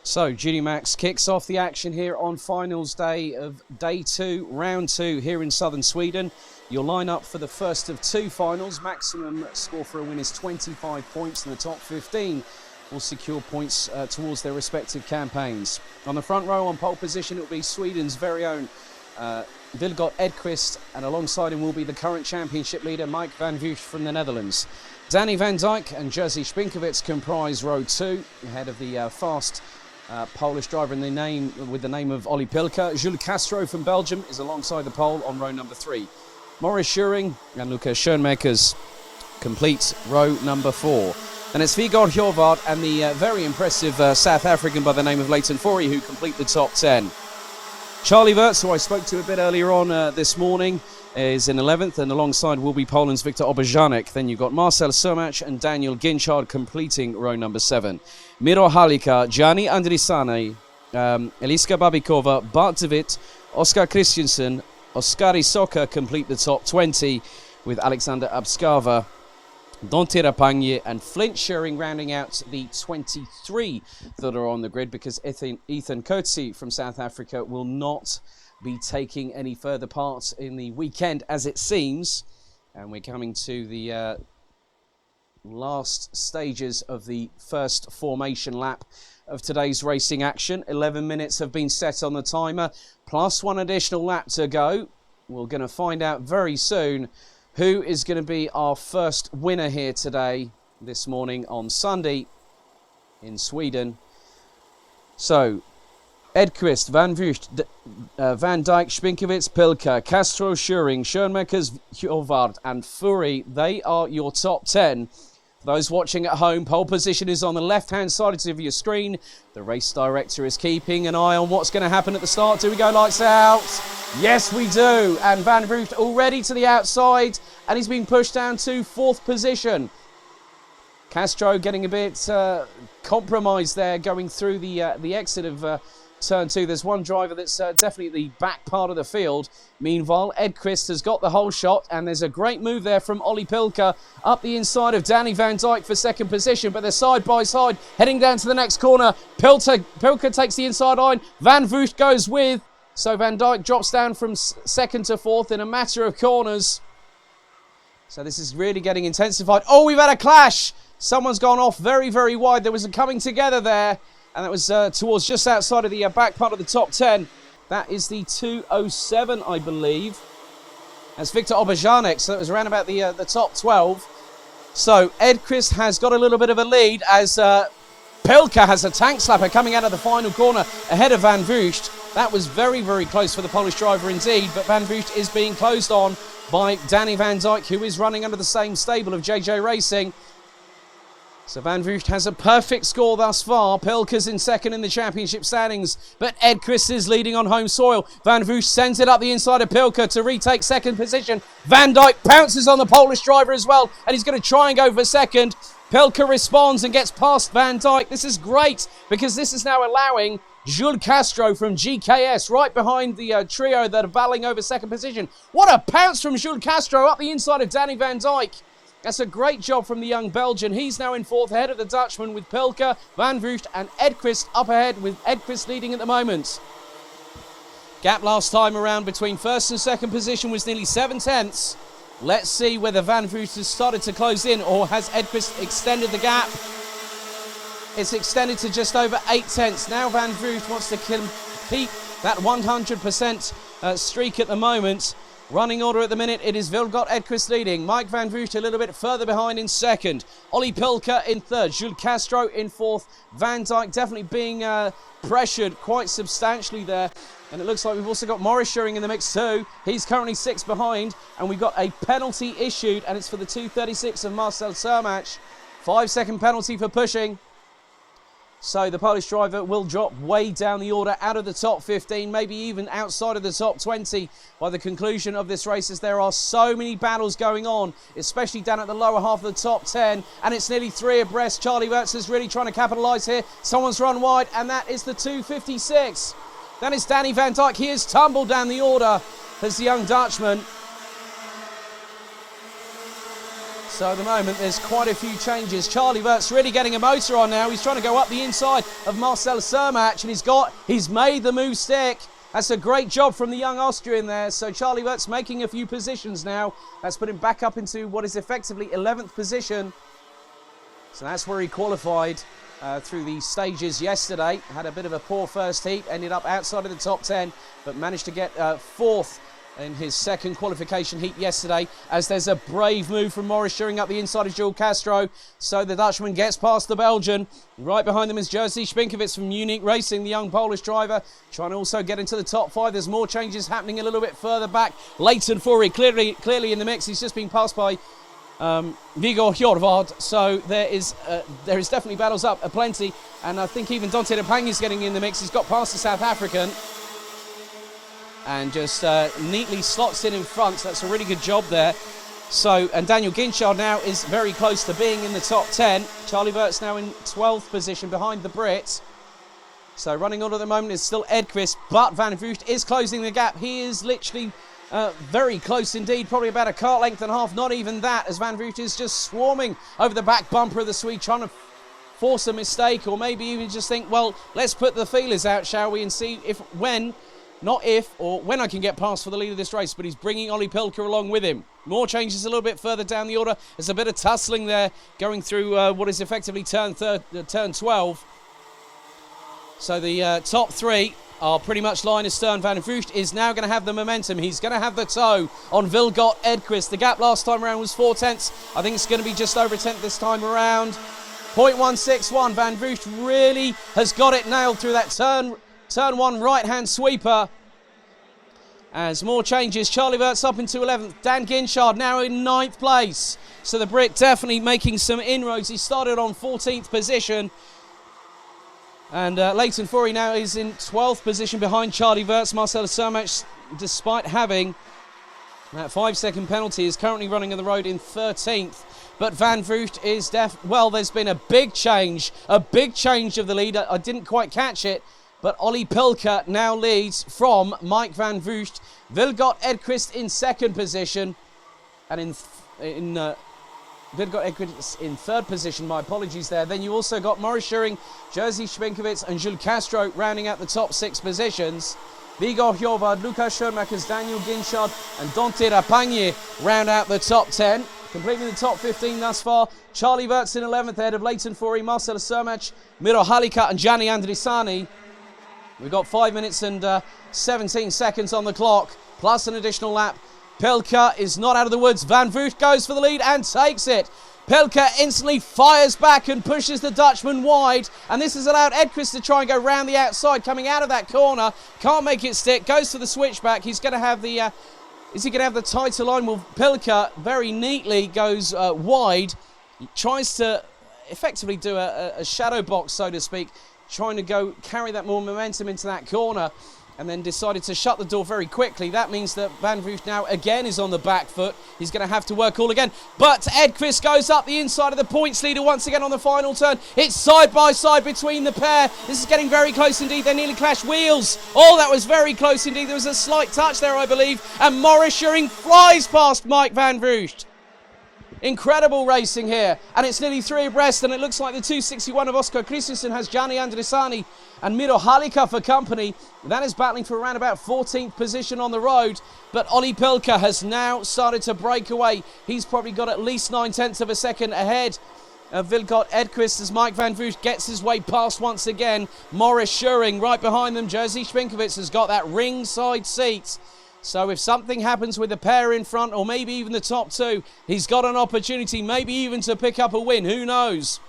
So, Judy Max kicks off the action here on finals day of day 2, round 2 here in southern Sweden. Your lineup for the first of 2 finals. Maximum score for a win is 25 points, and the top 15 will secure points towards their respective campaigns. On the front row, on pole position, it will be Sweden's very own Vilgot Edqvist, and alongside him will be the current championship leader, Mike van Vugt from the Netherlands. Danny van Dijk and Jerzy Spinkovic comprise row 2, ahead of the fast Polish driver with the name of Olli Pilka. Jules Castro from Belgium is alongside the pole on row number 3. Maurice Schuring and Lucas Schoenmakers complete row number 4. And it's Vigard Hjorvard and the very impressive South African by the name of Leighton Fourie who complete the top 10. Charlie Wirtz, who I spoke to a bit earlier on this morning, is in 11th, and alongside will be Poland's Viktor Oberjanek. Then you've got Marcel Surmach and Daniel Ginchard completing row number 7. Miro Halika, Gianni Andrisani, Eliska Babikova, Bart de Wit, Oskar Christiansen, Oskari Soka complete the top 20, with Alexander Abskava, Dante Rapagni and Flint Schuring rounding out the 23 that are on the grid, because Ethan Coetzee from South Africa will not be taking any further part in the weekend, as it seems. And we're coming to the last stages of the first formation lap of today's racing action. 11 minutes have been set on the timer, plus 1 additional lap to go. We're going to find out very soon who is going to be our first winner here today, this morning on Sunday in Sweden. So, Edqvist, Van Vugt, Van Dijk, Spinkovic, Pilka, Castro, Schuring, Schoenmakers, Hjorvard and Fourie. They are your top 10. Those watching at home, pole position is on the left-hand side of your screen. The race director is keeping an eye on what's going to happen at the start. Do we go lights out? Yes, we do. And Van Vugt already to the outside, and he's been pushed down to 4th position. Castro getting a bit compromised there, going through the exit of turn 2. There's one driver that's definitely at the back part of the field. Meanwhile, Edqvist has got the whole shot, and there's a great move there from Olli Pilka up the inside of Danny van Dijk for 2nd position, but they're side by side heading down to the next corner. Pilka takes the inside line, Van Vugt goes with, so Van Dijk drops down from 2nd to 4th in a matter of corners. So this is really getting intensified. Oh, we've had a clash! Someone's gone off very, very wide. There was a coming together there. And that was towards just outside of the back part of the top 10. That is the 2:07, I believe. That's Viktor Oberjanek, so that was around about the top 12. So Edqvist has got a little bit of a lead as Pilka has a tank slapper coming out of the final corner ahead of Van Vugt. That was very, very close for the Polish driver indeed, but Van Vugt is being closed on by Danny van Dijk, who is running under the same stable of JJ Racing. So Van Vugt has a perfect score thus far. Pilka's in 2nd in the championship standings, but Edqvist is leading on home soil. Van Vugt sends it up the inside of Pilka to retake 2nd position. Van Dijk pounces on the Polish driver as well, and he's going to try and go for 2nd. Pilka responds and gets past Van Dijk. This is great, because this is now allowing Jules Castro from GKS right behind the trio that are battling over 2nd position. What a pounce from Jules Castro up the inside of Danny van Dijk. That's a great job from the young Belgian. He's now in 4th ahead of the Dutchman, with Pilka, Van Vugt and Edqvist up ahead, with Edqvist leading at the moment. Gap last time around between 1st and 2nd position was nearly 7 tenths. Let's see whether Van Vugt has started to close in, or has Edqvist extended the gap. It's extended to just over 8 tenths. Now Van Vugt wants to keep that 100% streak at the moment. Running order at the minute, it is Vilgot Edqvist leading. Mike van Vugt a little bit further behind in 2nd. Olli Pilka in 3rd. Jules Castro in 4th. Van Dijk definitely being pressured quite substantially there. And it looks like we've also got Maurice Schuring in the mix too. He's currently 6th behind. And we've got a penalty issued, and it's for the 2:36 of Marcel Surmach. 5-second penalty for pushing. So the Polish driver will drop way down the order, out of the top 15, maybe even outside of the top 20 by the conclusion of this race, as there are so many battles going on, especially down at the lower half of the top 10, and it's nearly 3 abreast. Charlie Wirtz is really trying to capitalise here. Someone's run wide, and that is the 2:56. That is Danny van Dijk. He has tumbled down the order as the young Dutchman. So at the moment, there's quite a few changes. Charlie Vert's really getting a motor on now. He's trying to go up the inside of Marcel Sermach, and he's made the move stick. That's a great job from the young Austrian there. So Charlie Vert's making a few positions now. That's put him back up into what is effectively 11th position. So that's where he qualified through the stages yesterday. Had a bit of a poor first heat, ended up outside of the top 10, but managed to get 4th in his second qualification heat yesterday, as there's a brave move from Morris Schuring up the inside of Jules Castro. So the Dutchman gets past the Belgian. Right behind them is Jerzy Spinkovits from Munich Racing, the young Polish driver, trying to also get into the top 5. There's more changes happening a little bit further back. Leighton Fury clearly in the mix. He's just been passed by Vigor Hjorvard, so there is definitely battles up plenty, and I think even Dante de Pang is getting in the mix. He's got past the South African and just neatly slots in front. So that's a really good job there. So, and Daniel Ginchard now is very close to being in the top 10. Charlie Vert's now in 12th position behind the Brit. So running on at the moment is still Edqvist, but Van Vugt is closing the gap. He is literally very close indeed, probably about a kart length and a half, not even that, as Van Vugt is just swarming over the back bumper of the Swede, trying to force a mistake, or maybe even just think, well, let's put the feelers out, shall we, and see when I can get past for the lead of this race. But he's bringing Olli Pilker along with him. More changes a little bit further down the order. There's a bit of tussling there going through what is effectively turn 12. So the top 3 are pretty much line astern. Van Vugt is now going to have the momentum. He's going to have the toe on Vilgot Edqvist. The gap last time around was 4 tenths. I think it's going to be just over a tenth this time around. 0.161. Van Vugt really has got it nailed through that turn 1 right-hand sweeper. As more changes, Charlie Vert's up into 11th. Dan Ginchard now in 9th place. So the Brit definitely making some inroads. He started on 14th position. And Leighton Fury now is in 12th position behind Charlie Verts. Marcel Sermach, despite having that 5-second penalty, is currently running on the road in 13th. But Van Vugt is well, there's been a big change of the lead. I didn't quite catch it, but Olli Pilker now leads from Mike Van Vugt. Vilgot Edqvist in 2nd position, and Vilgot Edqvist in 3rd position, my apologies there. Then you also got Morris Schuring, Jerzy Spinkovits and Jules Castro rounding out the top 6 positions. Vigor Hjorvard, Lukas Schoenmakers, Daniel Ginchard and Dante Rapagni round out the top 10. Completing the top 15 thus far. Charlie Verts in 11th ahead of Leighton Fury, Marcel Sermach, Miro Halika and Gianni Andrisani. We've got 5 minutes and 17 seconds on the clock, plus an additional lap. Pilker is not out of the woods. Van Vugt goes for the lead and takes it. Pilker instantly fires back and pushes the Dutchman wide, and this has allowed Edqvist to try and go round the outside, coming out of that corner. Can't make it stick, goes for the switchback. He's going to have the... is he going to have the tighter line? Well, Pilker very neatly goes wide, tries to effectively do a shadow box, so to speak, trying to go carry that more momentum into that corner, and then decided to shut the door very quickly. That means that Van Vugt now again is on the back foot. He's going to have to work all again. But Edqvist goes up the inside of the points leader once again on the final turn. It's side by side between the pair. This is getting very close indeed. They nearly clashed wheels. Oh, that was very close indeed. There was a slight touch there, I believe. And Morris Schuring flies past Mike Van Vugt. Incredible racing here, and it's nearly 3 abreast, and it looks like the 261 of Oskar Christensen has Gianni Andrisani and Miro Halika for company. That is battling for around about 14th position on the road, but Olli Pilker has now started to break away. He's probably got at least 9 tenths of a second ahead of Vilgot Edqvist as Mike Van Vugt gets his way past once again. Morris Schuring right behind them. Jerzy Spinkovits has got that ringside seat. So if something happens with the pair in front, or maybe even the top 2, he's got an opportunity, maybe even to pick up a win. Who knows?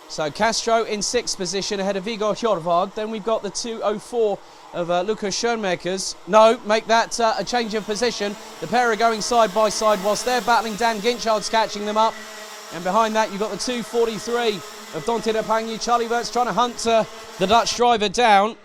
So Castro in 6th position ahead of Vigor Hjorvard. Then we've got the 204 of Lukas Schoenmakers. No, make that a change of position. The pair are going side by side whilst they're battling. Dan Ginchard's catching them up. And behind that, you've got the 243 of Dante Rapagni. Charlie Verts trying to hunt the Dutch driver down.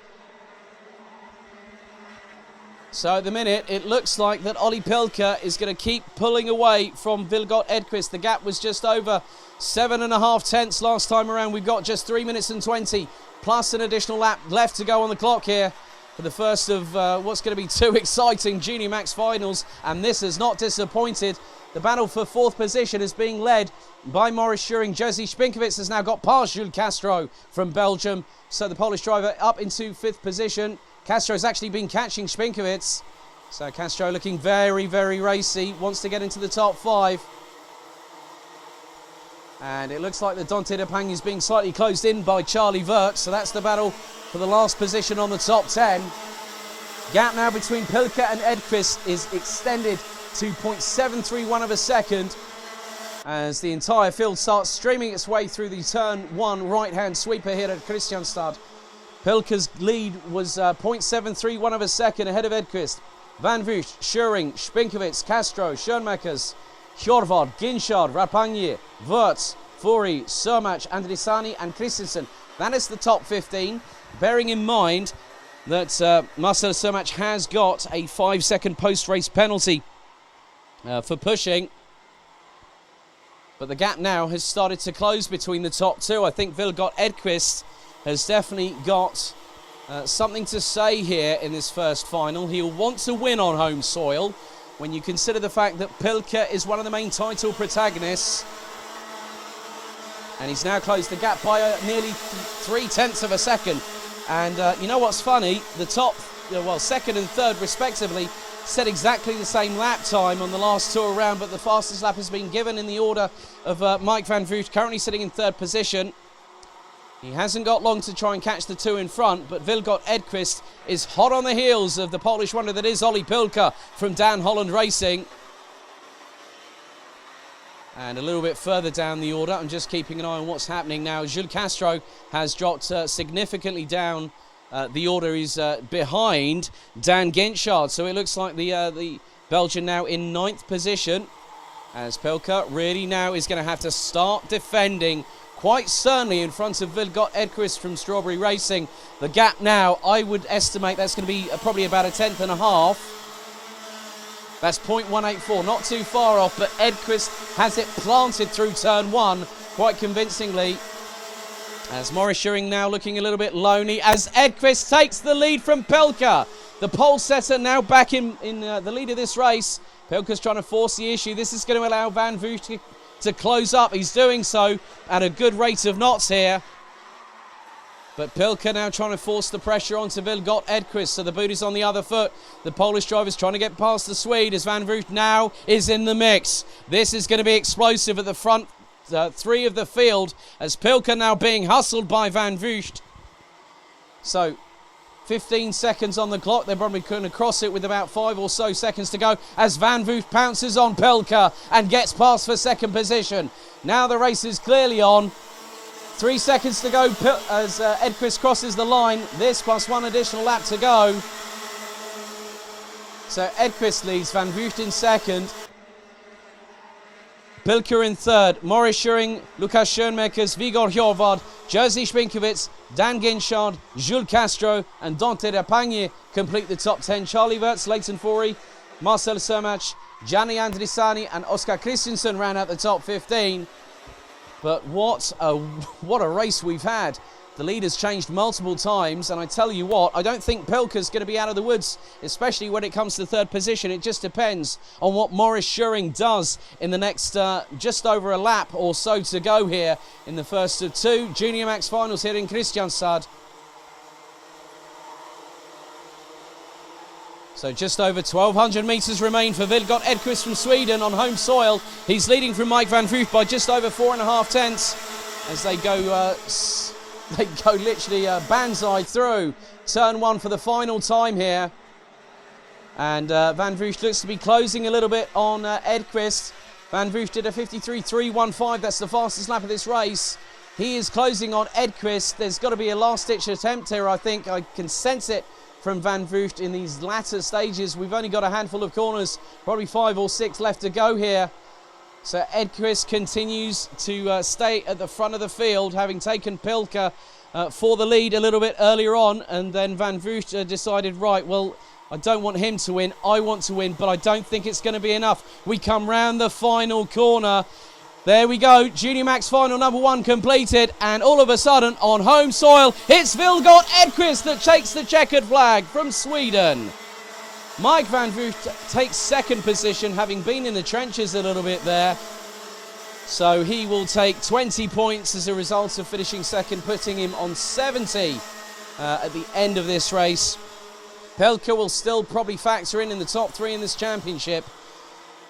So at the minute, it looks like that Olli Pilker is going to keep pulling away from Vilgot Edqvist. The gap was just over 7.5 tenths last time around. We've got just 3 minutes and 20, plus an additional lap left to go on the clock here. for the first of what's going to be 2 exciting Junior Max finals, and this has not disappointed. The battle for 4th position is being led by Maurice Schuring. Jerzy Spinkowicz has now got past Jules Castro from Belgium, so the Polish driver up into 5th position. Castro's actually been catching Spinkowicz, so Castro looking very, very racy, wants to get into the top 5. And it looks like the Dante de Pang is being slightly closed in by Charlie Wirtz, so that's the battle for the last position on the top 10. Gap now between Pilker and Edqvist is extended to 0.731 of a second as the entire field starts streaming its way through the turn 1 right-hand sweeper here at Kristianstad. Pilker's lead was 0.731 of a second ahead of Edqvist. Van Vugt, Schuring, Spinkowicz, Castro, Schoenmakers, Hjorvard, Ginchard, Rapagnier, Wirtz, Furi, Sermach, Andrisani and Christensen. That is the top 15, bearing in mind that Marcel Sermach has got a 5-second post-race penalty for pushing. But the gap now has started to close between the top 2. I think Vilgot Edqvist has definitely got something to say here in this first final. He'll want to win on home soil when you consider the fact that Pilker is one of the main title protagonists. And he's now closed the gap by nearly 0.3 of a second. And you know what's funny? The top, well, 2nd and 3rd respectively set exactly the same lap time on the last tour round, but the fastest lap has been given in the order of Mike Van Vugt, currently sitting in 3rd position. He hasn't got long to try and catch the 2 in front, but Vilgot Edqvist is hot on the heels of the Polish wonder that is Ollie Pilker from Dan Holland Racing. And a little bit further down the order, I'm just keeping an eye on what's happening now. Jules Castro has dropped significantly down the order. He's behind Dan Ginchard, so it looks like the Belgian now in 9th position, as Pilker really now is going to have to start defending quite certainly in front of Vilgot Edqvist from Strawberry Racing. The gap now, I would estimate that's going to be probably about 1.5 tenths. That's 0.184, not too far off, but Edqvist has it planted through turn 1 quite convincingly. As Maurice Schuring now looking a little bit lonely as Edqvist takes the lead from Pilker. The pole setter now back in the lead of this race. Pilker's trying to force the issue. This is going to allow Van Vugt to close up. He's doing so at a good rate of knots here. But Pilker now trying to force the pressure onto Vilgot Edqvist, so the boot is on the other foot. The Polish driver's trying to get past the Swede as Van Vugt now is in the mix. This is going to be explosive at the front 3 of the field as Pilker now being hustled by Van Vugt. So 15 seconds on the clock. They're probably going to cross it with about 5 or so seconds to go as Van Vugt pounces on Pilker and gets past for 2nd position. Now the race is clearly on. 3 seconds to go as Edqvist crosses the line. This plus 1 additional lap to go. So Edqvist leads, Van Vugt in 2nd. Pilker in 3rd. Maurice Schuring, Lukas Schoenmakers, Vigor Hjorvard, Jerzy Spinkowicz, Dan Ginchard, Jules Castro and Dante de Pang complete the top 10. Charlie Wirtz, Leighton Fourie, Marcel Sermach, Gianni Andrisani and Oskar Christensen round out the top 15. But what a race we've had. The lead has changed multiple times, and I tell you what, I don't think Pilker's going to be out of the woods, especially when it comes to 3rd position. It just depends on what Maurice Schuring does in the next just over a lap or so to go here in the first of 2 Junior Max finals here in Kristianstad. So just over 1,200 metres remain for Vilgot Edqvist from Sweden on home soil. He's leading from Mike Van Vugt by just over 4.5 tenths as they go literally banzai through turn 1 for the final time here. And Van Vugt looks to be closing a little bit on Edqvist. Van Vugt did a 53.315. That's the fastest lap of this race. He is closing on Edqvist. There's got to be a last-ditch attempt here, I think. I can sense it from Van Vugt in these latter stages. We've only got a handful of corners, probably 5 or 6 left to go here. So Edqvist continues to stay at the front of the field, having taken Pilker for the lead a little bit earlier on, and then Van Vugt decided, right, well, I don't want him to win, I want to win, but I don't think it's going to be enough. We come round the final corner. There we go, Junior Max final number 1 completed, and all of a sudden, on home soil, it's Vilgot Edqvist that takes the checkered flag from Sweden. Mike van Vugt takes second position, having been in the trenches a little bit there. So he will take 20 points as a result of finishing second, putting him on 70 at the end of this race. Pelka will still probably factor in the top 3 in this championship.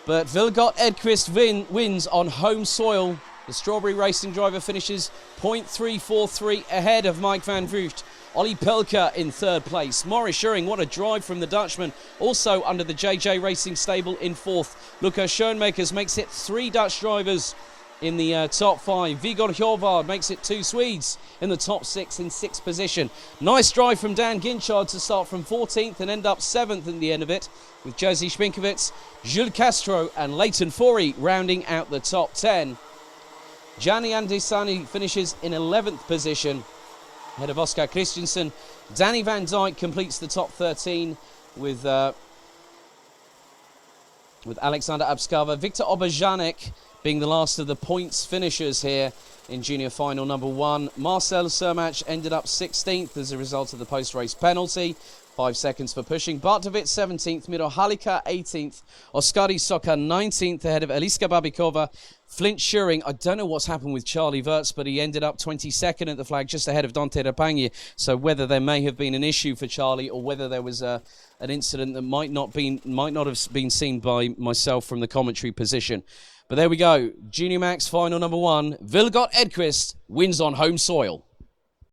But Vilgot Edqvist wins on home soil. The Strawberry Racing driver finishes 0.343 ahead of Mike van Vugt. Ollie Pelka in third place. Maurice Schuring, what a drive from the Dutchman. Also under the JJ Racing stable in fourth. Lucas Schoenmakers makes it 3 Dutch drivers in the top 5. Vigor Hjorvard makes it 2 Swedes in the top 6 in 6th position. Nice drive from Dan Ginchard to start from 14th and end up 7th in the end of it, with Jerzy Spinkovits, Jules Castro and Leighton Forey rounding out the top 10. Gianni Andesani finishes in 11th position ahead of Oscar Christiansen. Danny Van Dijk completes the top 13 with Alexander Abskava. Victor Oberjanek being the last of the points finishers here in junior final number 1. Marcel Sermach ended up 16th as a result of the post-race penalty. 5 seconds for pushing. Bartovic 17th, Miro Halika 18th, Oskari Soka 19th ahead of Eliska Babikova. Flint Schuring, I don't know what's happened with Charlie Wirtz, but he ended up 22nd at the flag, just ahead of Dante Rapagne. So whether there may have been an issue for Charlie or whether there was an incident that might not have been seen by myself from the commentary position. But there we go. Junior Max final number 1. Vilgot Edqvist wins on home soil.